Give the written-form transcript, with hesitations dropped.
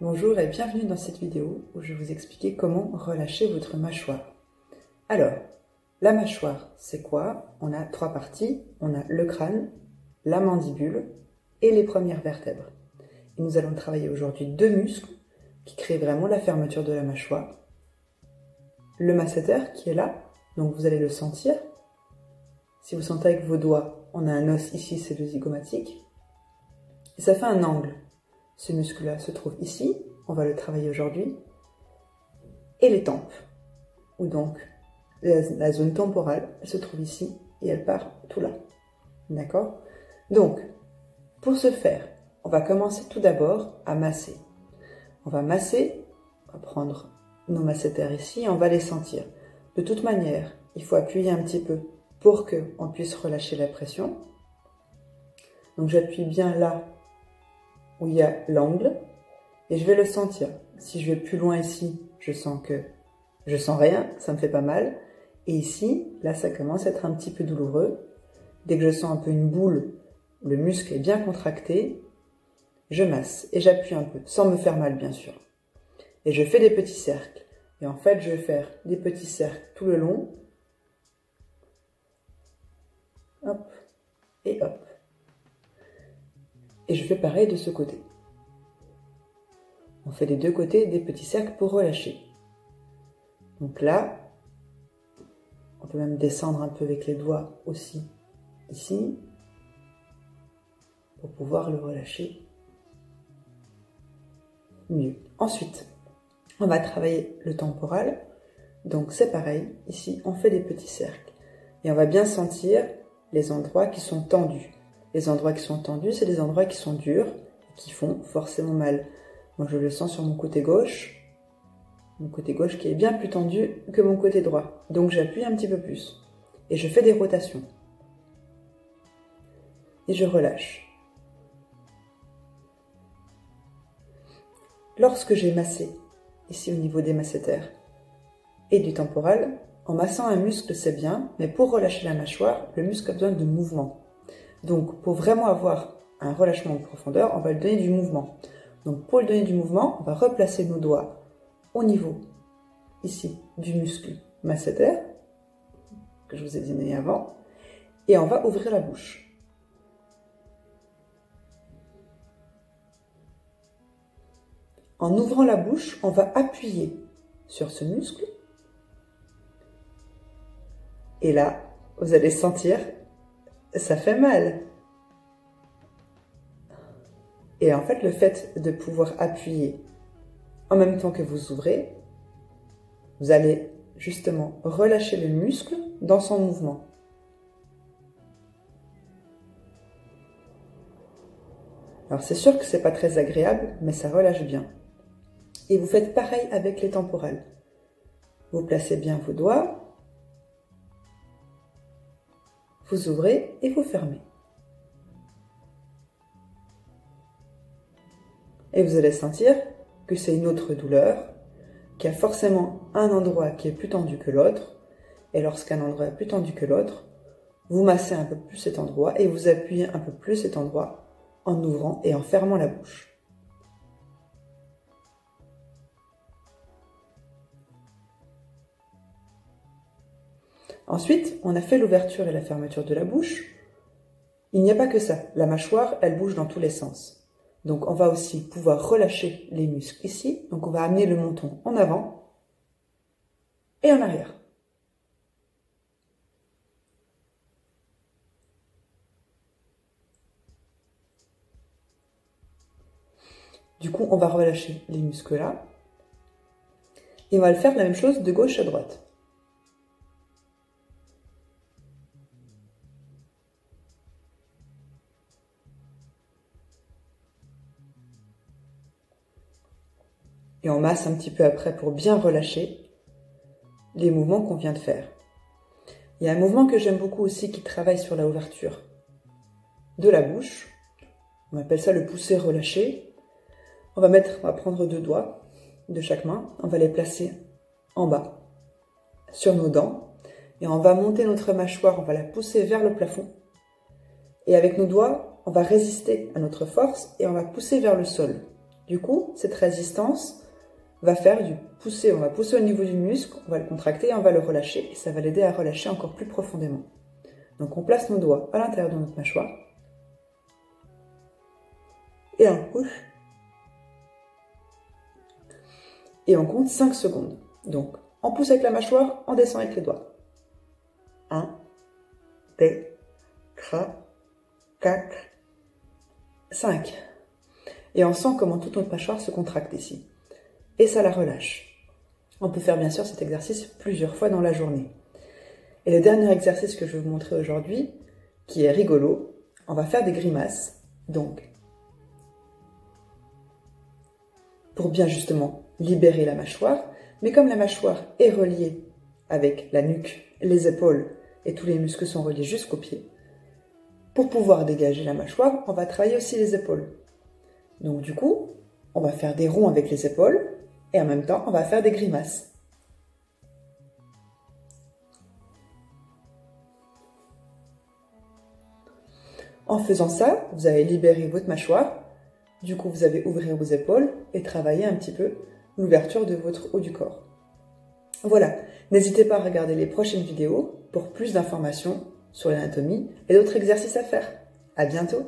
Bonjour et bienvenue dans cette vidéo où je vais vous expliquer comment relâcher votre mâchoire. Alors, la mâchoire, c'est quoi? On a trois parties, on a le crâne, la mandibule et les premières vertèbres. Et nous allons travailler aujourd'hui deux muscles qui créent vraiment la fermeture de la mâchoire. Le masséter qui est là, donc vous allez le sentir. Si vous sentez avec vos doigts, on a un os ici, c'est le zygomatique. Et ça fait un angle. Ce muscle-là se trouve ici, on va le travailler aujourd'hui. Et les tempes, où donc la zone temporale, elle se trouve ici et elle part tout là. D'accord? Donc, pour ce faire, on va commencer tout d'abord à masser. On va masser, on va prendre nos masséters ici et on va les sentir. De toute manière, il faut appuyer un petit peu pour qu'on puisse relâcher la pression. Donc j'appuie bien là où il y a l'angle et je vais le sentir. Si je vais plus loin ici, je sens rien, ça me fait pas mal. Et ici, là ça commence à être un petit peu douloureux. Dès que je sens un peu une boule, le muscle est bien contracté, je masse et j'appuie un peu, sans me faire mal bien sûr. Et je fais des petits cercles. Et en fait, je vais faire des petits cercles tout le long. Hop, et hop. Et je fais pareil de ce côté. On fait des deux côtés des petits cercles pour relâcher. Donc là, on peut même descendre un peu avec les doigts aussi, ici, pour pouvoir le relâcher mieux. Ensuite, on va travailler le temporal. Donc c'est pareil, ici on fait des petits cercles. Et on va bien sentir les endroits qui sont tendus. Les endroits qui sont tendus, c'est des endroits qui sont durs, qui font forcément mal. Moi je le sens sur mon côté gauche qui est bien plus tendu que mon côté droit. Donc j'appuie un petit peu plus. Et je fais des rotations. Et je relâche. Lorsque j'ai massé, ici au niveau des masséters et du temporal, en massant un muscle c'est bien, mais pour relâcher la mâchoire, le muscle a besoin de mouvement. Donc pour vraiment avoir un relâchement en profondeur, on va lui donner du mouvement. Donc pour lui donner du mouvement, on va replacer nos doigts au niveau, ici, du muscle masséter, que je vous ai donné avant, et on va ouvrir la bouche. En ouvrant la bouche, on va appuyer sur ce muscle. Et là, vous allez sentir, ça fait mal. Et en fait, le fait de pouvoir appuyer en même temps que vous ouvrez, vous allez justement relâcher le muscle dans son mouvement. Alors c'est sûr que c'est pas très agréable, mais ça relâche bien. Et vous faites pareil avec les temporales. Vous placez bien vos doigts, vous ouvrez et vous fermez. Et vous allez sentir que c'est une autre douleur, qu'il y a forcément un endroit qui est plus tendu que l'autre. Et lorsqu'un endroit est plus tendu que l'autre, vous massez un peu plus cet endroit et vous appuyez un peu plus cet endroit en ouvrant et en fermant la bouche. Ensuite, on a fait l'ouverture et la fermeture de la bouche. Il n'y a pas que ça. La mâchoire, elle bouge dans tous les sens. Donc, on va aussi pouvoir relâcher les muscles ici. Donc, on va amener le menton en avant et en arrière. Du coup, on va relâcher les muscles là. Et on va le faire la même chose de gauche à droite. Et on masse un petit peu après pour bien relâcher les mouvements qu'on vient de faire. Il y a un mouvement que j'aime beaucoup aussi qui travaille sur la ouverture de la bouche. On appelle ça le pousser relâché. On va prendre deux doigts de chaque main. On va les placer en bas sur nos dents. Et on va monter notre mâchoire, on va la pousser vers le plafond. Et avec nos doigts, on va résister à notre force et on va pousser vers le sol. Du coup, cette résistance va faire du pousser. On va pousser au niveau du muscle, on va le contracter et on va le relâcher. Et ça va l'aider à relâcher encore plus profondément. Donc on place nos doigts à l'intérieur de notre mâchoire. Et on push. Et on compte 5 secondes. Donc, on pousse avec la mâchoire, on descend avec les doigts. 1, 2, 3, 4, 5. Et on sent comment toute notre mâchoire se contracte ici. Et ça la relâche. On peut faire bien sûr cet exercice plusieurs fois dans la journée. Et le dernier exercice que je vais vous montrer aujourd'hui, qui est rigolo, on va faire des grimaces. Donc, pour bien justement libérer la mâchoire, mais comme la mâchoire est reliée avec la nuque, les épaules et tous les muscles sont reliés jusqu'aux pieds, pour pouvoir dégager la mâchoire, on va travailler aussi les épaules. Donc du coup, on va faire des ronds avec les épaules et en même temps, on va faire des grimaces. En faisant ça, vous allez libérer votre mâchoire. Du coup, vous allez ouvrir vos épaules et travailler un petit peu l'ouverture de votre haut du corps. Voilà, n'hésitez pas à regarder les prochaines vidéos pour plus d'informations sur l'anatomie et d'autres exercices à faire. À bientôt!